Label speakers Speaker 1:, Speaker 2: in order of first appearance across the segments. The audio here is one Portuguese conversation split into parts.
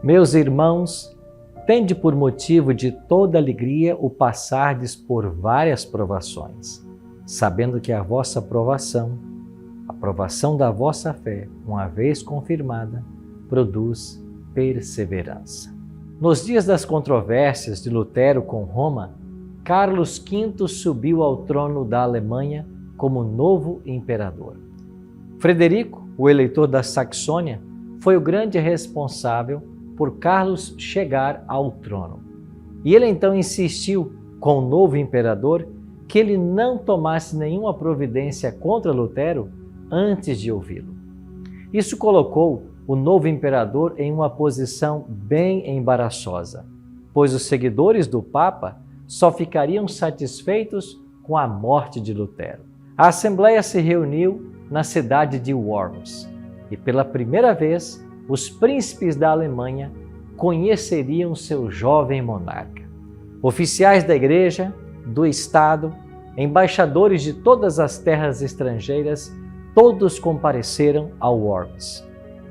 Speaker 1: Meus irmãos, tende por motivo de toda alegria o passardes por várias provações, sabendo que a vossa provação, a provação da vossa fé, uma vez confirmada, produz perseverança. Nos dias das controvérsias de Lutero com Roma, Carlos V subiu ao trono da Alemanha como novo imperador. Frederico, o eleitor da Saxônia, foi o grande responsável por Carlos chegar ao trono. E ele então insistiu com o novo imperador que ele não tomasse nenhuma providência contra Lutero antes de ouvi-lo. Isso colocou o novo imperador em uma posição bem embaraçosa, pois os seguidores do Papa só ficariam satisfeitos com a morte de Lutero. A Assembleia se reuniu na cidade de Worms e pela primeira vez os príncipes da Alemanha conheceriam seu jovem monarca. Oficiais da Igreja, do Estado, embaixadores de todas as terras estrangeiras, todos compareceram a Worms.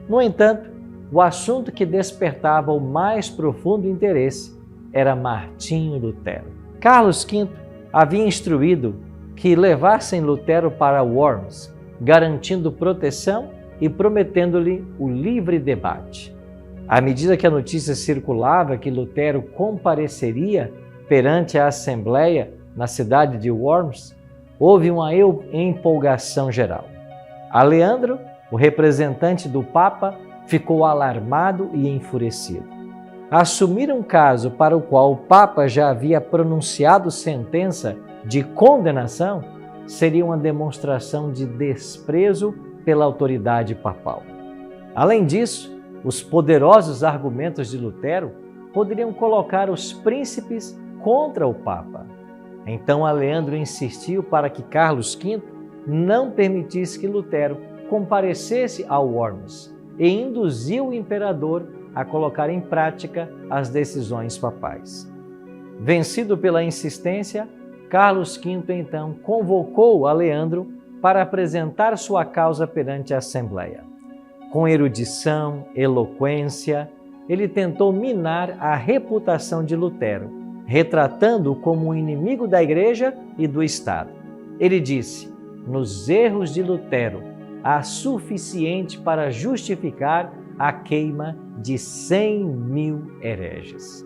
Speaker 1: No entanto, o assunto que despertava o mais profundo interesse era Martinho Lutero. Carlos V havia instruído que levassem Lutero para Worms, garantindo proteção e prometendo-lhe o livre debate. À medida que a notícia circulava que Lutero compareceria perante a Assembleia na cidade de Worms, houve uma empolgação geral. Aleandro, o representante do Papa, ficou alarmado e enfurecido. Assumir um caso para o qual o Papa já havia pronunciado sentença de condenação seria uma demonstração de desprezo pela autoridade papal. Além disso, os poderosos argumentos de Lutero poderiam colocar os príncipes contra o Papa. Então Aleandro insistiu para que Carlos V não permitisse que Lutero comparecesse a Worms e induziu o imperador a colocar em prática as decisões papais. Vencido pela insistência, Carlos V então convocou Aleandro para apresentar sua causa perante a Assembleia. Com erudição, eloquência, ele tentou minar a reputação de Lutero, retratando-o como um inimigo da Igreja e do Estado. Ele disse: nos erros de Lutero há suficiente para justificar a queima de 100.000 hereges.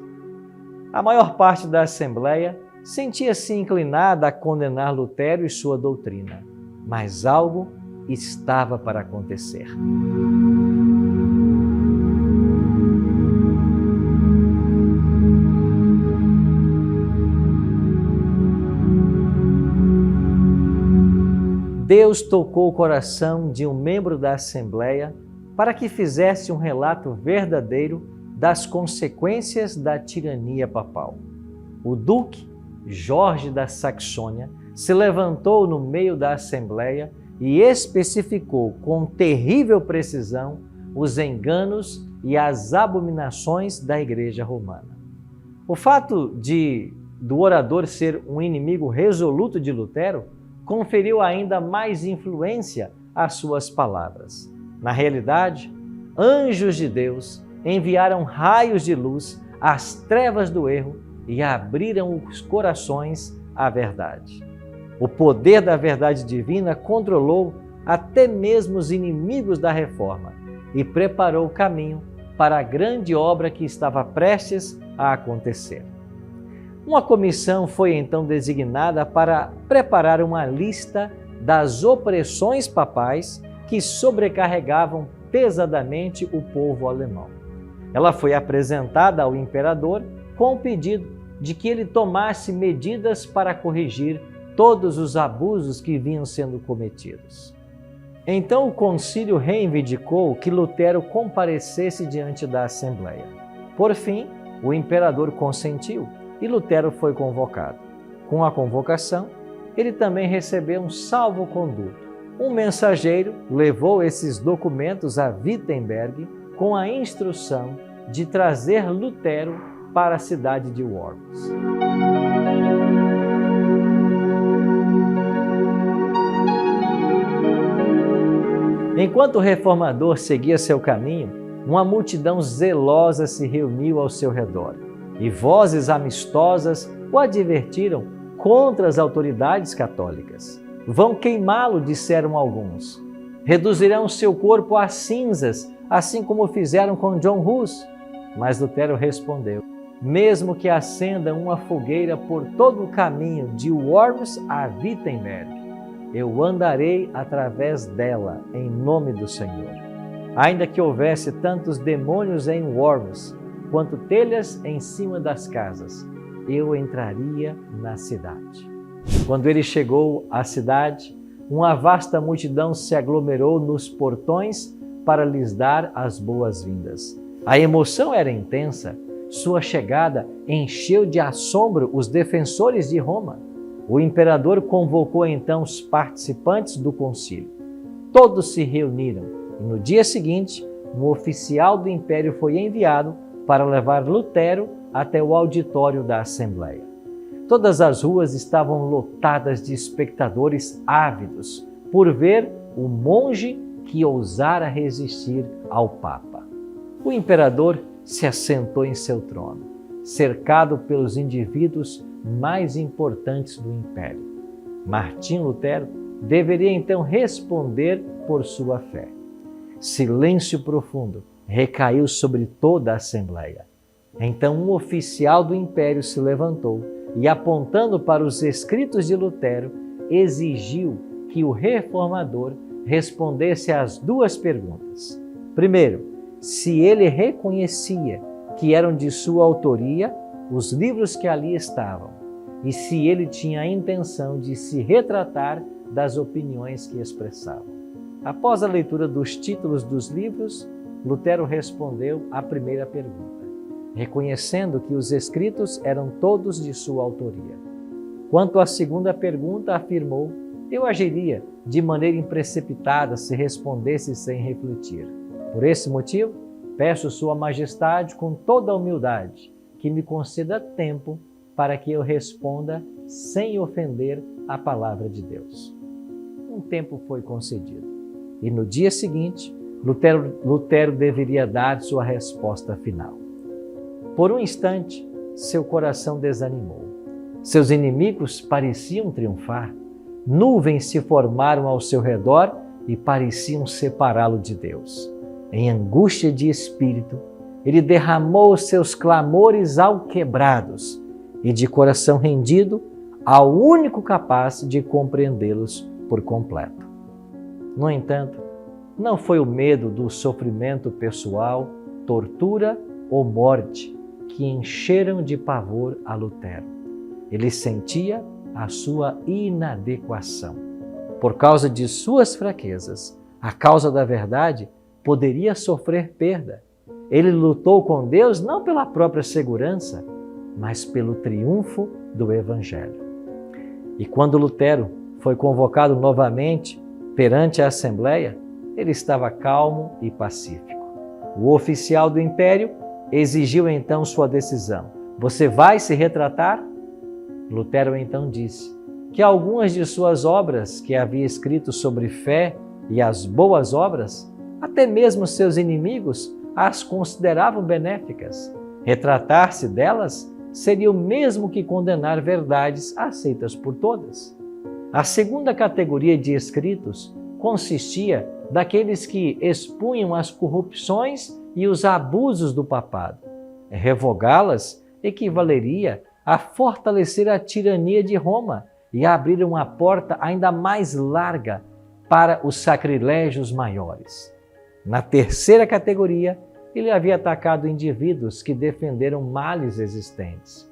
Speaker 1: A maior parte da Assembleia sentia-se inclinada a condenar Lutero e sua doutrina, mas algo estava para acontecer. Deus tocou o coração de um membro da Assembleia para que fizesse um relato verdadeiro das consequências da tirania papal. O duque Jorge da Saxônia se levantou no meio da Assembleia e especificou com terrível precisão os enganos e as abominações da Igreja Romana. O fato do orador ser um inimigo resoluto de Lutero conferiu ainda mais influência às suas palavras. Na realidade, anjos de Deus enviaram raios de luz às trevas do erro e abriram os corações à verdade. O poder da verdade divina controlou até mesmo os inimigos da reforma e preparou o caminho para a grande obra que estava prestes a acontecer. Uma comissão foi então designada para preparar uma lista das opressões papais que sobrecarregavam pesadamente o povo alemão. Ela foi apresentada ao imperador com o pedido de que ele tomasse medidas para corrigir todos os abusos que vinham sendo cometidos. Então o concílio reivindicou que Lutero comparecesse diante da Assembleia. Por fim, o imperador consentiu e Lutero foi convocado. Com a convocação, ele também recebeu um salvo-conduto. Um mensageiro levou esses documentos a Wittenberg com a instrução de trazer Lutero para a cidade de Worms. Enquanto o reformador seguia seu caminho, uma multidão zelosa se reuniu ao seu redor e vozes amistosas o advertiram contra as autoridades católicas. Vão queimá-lo, disseram alguns. Reduzirão seu corpo a cinzas, assim como fizeram com John Hus. Mas Lutero respondeu: mesmo que acendam uma fogueira por todo o caminho de Worms a Wittenberg, eu andarei através dela em nome do Senhor. Ainda que houvesse tantos demônios em Worms, quanto telhas em cima das casas, eu entraria na cidade. Quando ele chegou à cidade, uma vasta multidão se aglomerou nos portões para lhes dar as boas-vindas. A emoção era intensa. Sua chegada encheu de assombro os defensores de Roma. O imperador convocou então os participantes do concílio. Todos se reuniram e no dia seguinte, um oficial do império foi enviado para levar Lutero até o auditório da Assembleia. Todas as ruas estavam lotadas de espectadores ávidos por ver o monge que ousara resistir ao Papa. O imperador se assentou em seu trono, cercado pelos indivíduos mais importantes do império. Martim Lutero deveria então responder por sua fé. Silêncio profundo recaiu sobre toda a Assembleia. Então um oficial do império se levantou e, apontando para os escritos de Lutero, exigiu que o reformador respondesse às duas perguntas. Primeiro, se ele reconhecia que eram de sua autoria os livros que ali estavam e se ele tinha a intenção de se retratar das opiniões que expressavam. Após a leitura dos títulos dos livros, Lutero respondeu à primeira pergunta, reconhecendo que os escritos eram todos de sua autoria. Quanto à segunda pergunta, afirmou: eu agiria de maneira imprecipitada se respondesse sem refletir. Por esse motivo, peço Sua Majestade com toda a humildade que me conceda tempo para que eu responda sem ofender a palavra de Deus. Um tempo foi concedido e no dia seguinte, Lutero deveria dar sua resposta final. Por um instante, seu coração desanimou. Seus inimigos pareciam triunfar. Nuvens se formaram ao seu redor e pareciam separá-lo de Deus. Em angústia de espírito, ele derramou seus clamores alquebrados e, de coração rendido, ao único capaz de compreendê-los por completo. No entanto, não foi o medo do sofrimento pessoal, tortura ou morte que encheram de pavor a Lutero. Ele sentia a sua inadequação. Por causa de suas fraquezas, a causa da verdade poderia sofrer perda. Ele lutou com Deus não pela própria segurança, mas pelo triunfo do Evangelho. E quando Lutero foi convocado novamente perante a Assembleia, ele estava calmo e pacífico. O oficial do império exigiu então sua decisão. Você vai se retratar? Lutero então disse que algumas de suas obras que havia escrito sobre fé e as boas obras, até mesmo seus inimigos as consideravam benéficas. Retratar-se delas seria o mesmo que condenar verdades aceitas por todas. A segunda categoria de escritos consistia daqueles que expunham as corrupções e os abusos do papado. Revogá-las equivaleria a fortalecer a tirania de Roma e a abrir uma porta ainda mais larga para os sacrilégios maiores. Na terceira categoria, ele havia atacado indivíduos que defenderam males existentes.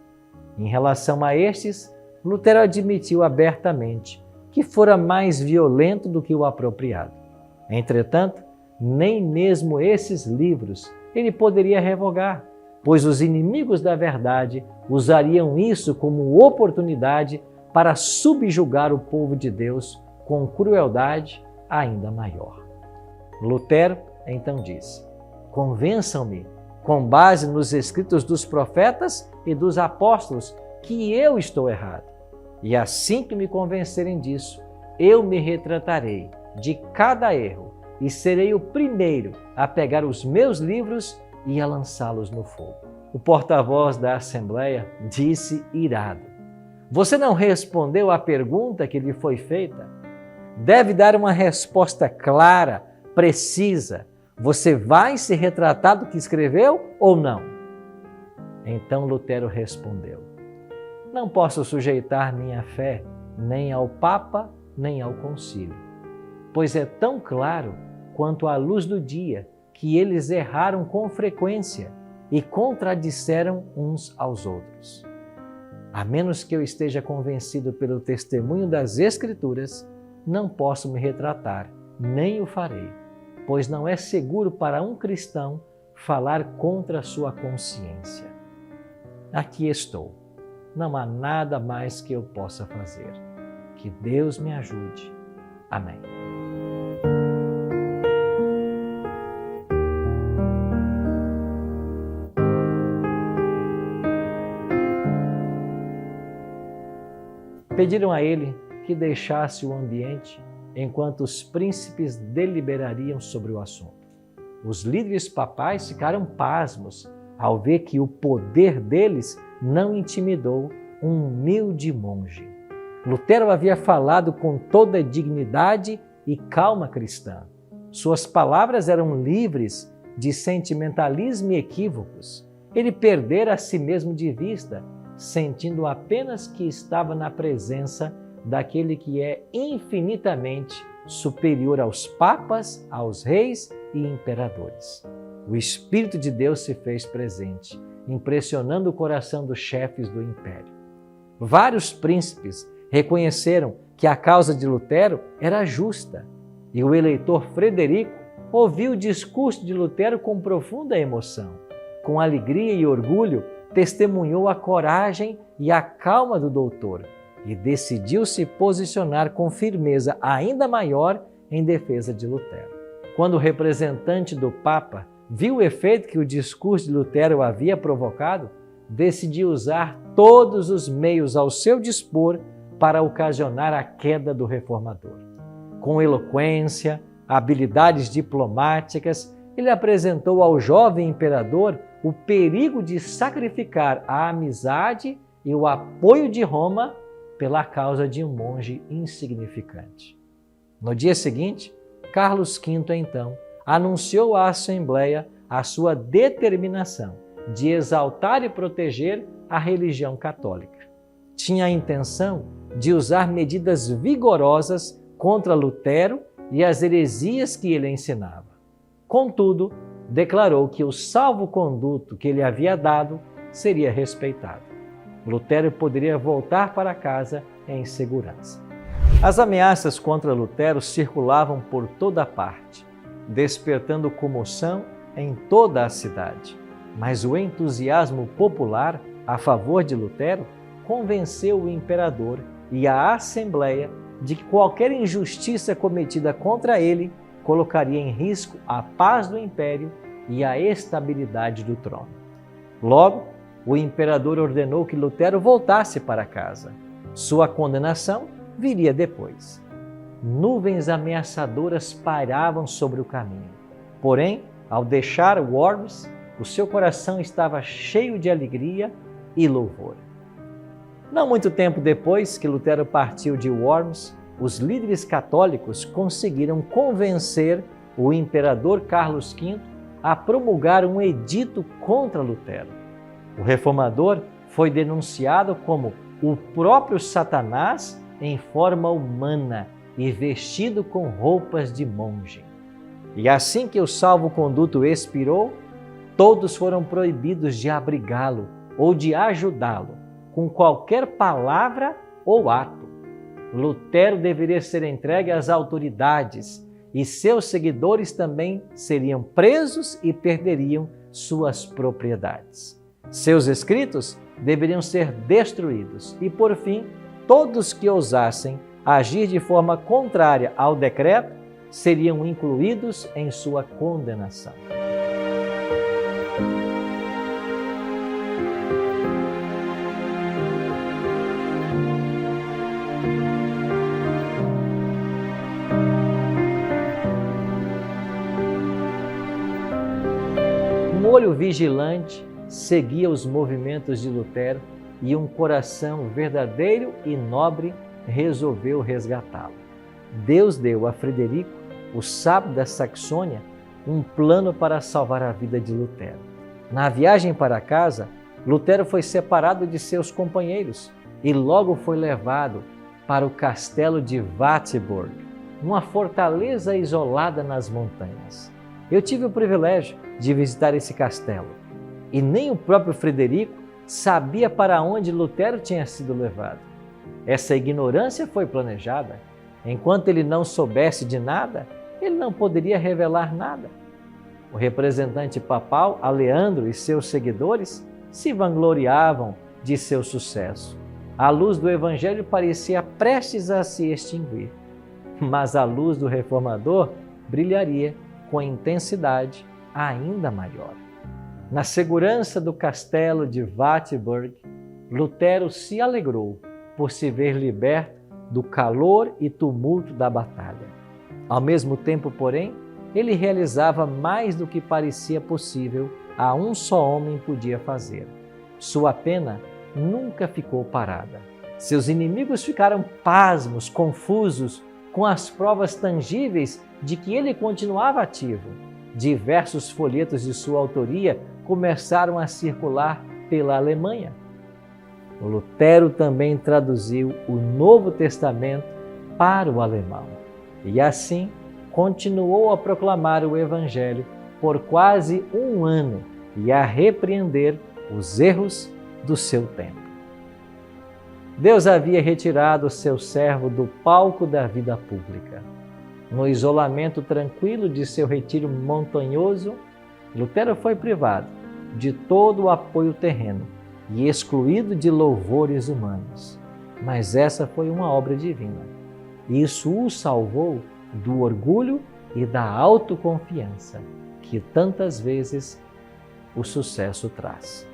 Speaker 1: Em relação a estes, Lutero admitiu abertamente que fora mais violento do que o apropriado. Entretanto, nem mesmo esses livros ele poderia revogar, pois os inimigos da verdade usariam isso como oportunidade para subjugar o povo de Deus com crueldade ainda maior. Lutero então disse: convençam-me, com base nos escritos dos profetas e dos apóstolos, que eu estou errado. E assim que me convencerem disso, eu me retratarei de cada erro, e serei o primeiro a pegar os meus livros e a lançá-los no fogo. O porta-voz da Assembleia disse irado: você não respondeu à pergunta que lhe foi feita? Deve dar uma resposta clara, precisa. Você vai se retratar do que escreveu ou não? Então Lutero respondeu: não posso sujeitar minha fé nem ao Papa, nem ao concílio, pois é tão claro quanto a luz do dia que eles erraram com frequência e contradisseram uns aos outros. A menos que eu esteja convencido pelo testemunho das Escrituras, não posso me retratar, nem o farei, pois não é seguro para um cristão falar contra a sua consciência. Aqui estou. Não há nada mais que eu possa fazer. Que Deus me ajude. Amém. Pediram a ele que deixasse o ambiente enquanto os príncipes deliberariam sobre o assunto. Os líderes papais ficaram pasmos ao ver que o poder deles não intimidou um humilde monge. Lutero havia falado com toda a dignidade e calma cristã. Suas palavras eram livres de sentimentalismo e equívocos. Ele perdera a si mesmo de vista, sentindo apenas que estava na presença daquele que é infinitamente superior aos papas, aos reis e imperadores. O Espírito de Deus se fez presente, impressionando o coração dos chefes do império. Vários príncipes reconheceram que a causa de Lutero era justa, e o eleitor Frederico ouviu o discurso de Lutero com profunda emoção. Com alegria e orgulho, testemunhou a coragem e a calma do doutor e decidiu se posicionar com firmeza ainda maior em defesa de Lutero. Quando o representante do Papa viu o efeito que o discurso de Lutero havia provocado, decidiu usar todos os meios ao seu dispor para ocasionar a queda do reformador. Com eloquência, habilidades diplomáticas, ele apresentou ao jovem imperador o perigo de sacrificar a amizade e o apoio de Roma pela causa de um monge insignificante. No dia seguinte, Carlos V, então, anunciou à Assembleia a sua determinação de exaltar e proteger a religião católica. Tinha a intenção de usar medidas vigorosas contra Lutero e as heresias que ele ensinava. Contudo, declarou que o salvo-conduto que ele havia dado seria respeitado. Lutero poderia voltar para casa em segurança. As ameaças contra Lutero circulavam por toda parte, despertando comoção em toda a cidade. Mas o entusiasmo popular a favor de Lutero convenceu o imperador e a Assembleia de que qualquer injustiça cometida contra ele colocaria em risco a paz do império e a estabilidade do trono. Logo, o imperador ordenou que Lutero voltasse para casa. Sua condenação viria depois. Nuvens ameaçadoras pairavam sobre o caminho. Porém, ao deixar Worms, o seu coração estava cheio de alegria e louvor. Não muito tempo depois que Lutero partiu de Worms, os líderes católicos conseguiram convencer o imperador Carlos V a promulgar um edito contra Lutero. O reformador foi denunciado como o próprio Satanás em forma humana e vestido com roupas de monge. E assim que o salvo-conduto expirou, todos foram proibidos de abrigá-lo ou de ajudá-lo com qualquer palavra ou ato. Lutero deveria ser entregue às autoridades e seus seguidores também seriam presos e perderiam suas propriedades. Seus escritos deveriam ser destruídos e, por fim, todos que ousassem agir de forma contrária ao decreto seriam incluídos em sua condenação. Um olho vigilante seguia os movimentos de Lutero e um coração verdadeiro e nobre resolveu resgatá-lo. Deus deu a Frederico, o sábio da Saxônia, um plano para salvar a vida de Lutero. Na viagem para casa, Lutero foi separado de seus companheiros e logo foi levado para o castelo de Wartburg, uma fortaleza isolada nas montanhas. Eu tive o privilégio de visitar esse castelo e nem o próprio Frederico sabia para onde Lutero tinha sido levado. Essa ignorância foi planejada. Enquanto ele não soubesse de nada, ele não poderia revelar nada. O representante papal, Aleandro, e seus seguidores se vangloriavam de seu sucesso. A luz do Evangelho parecia prestes a se extinguir, mas a luz do Reformador brilharia com intensidade ainda maior. Na segurança do castelo de Wartburg, Lutero se alegrou por se ver liberto do calor e tumulto da batalha. Ao mesmo tempo, porém, ele realizava mais do que parecia possível a um só homem podia fazer. Sua pena nunca ficou parada. Seus inimigos ficaram pasmos, confusos, com as provas tangíveis de que ele continuava ativo. Diversos folhetos de sua autoria começaram a circular pela Alemanha. Lutero também traduziu o Novo Testamento para o alemão e assim continuou a proclamar o Evangelho por quase um ano e a repreender os erros do seu tempo. Deus havia retirado seu servo do palco da vida pública. No isolamento tranquilo de seu retiro montanhoso, Lutero foi privado de todo o apoio terreno e excluído de louvores humanos. Mas essa foi uma obra divina. Isso o salvou do orgulho e da autoconfiança que tantas vezes o sucesso traz.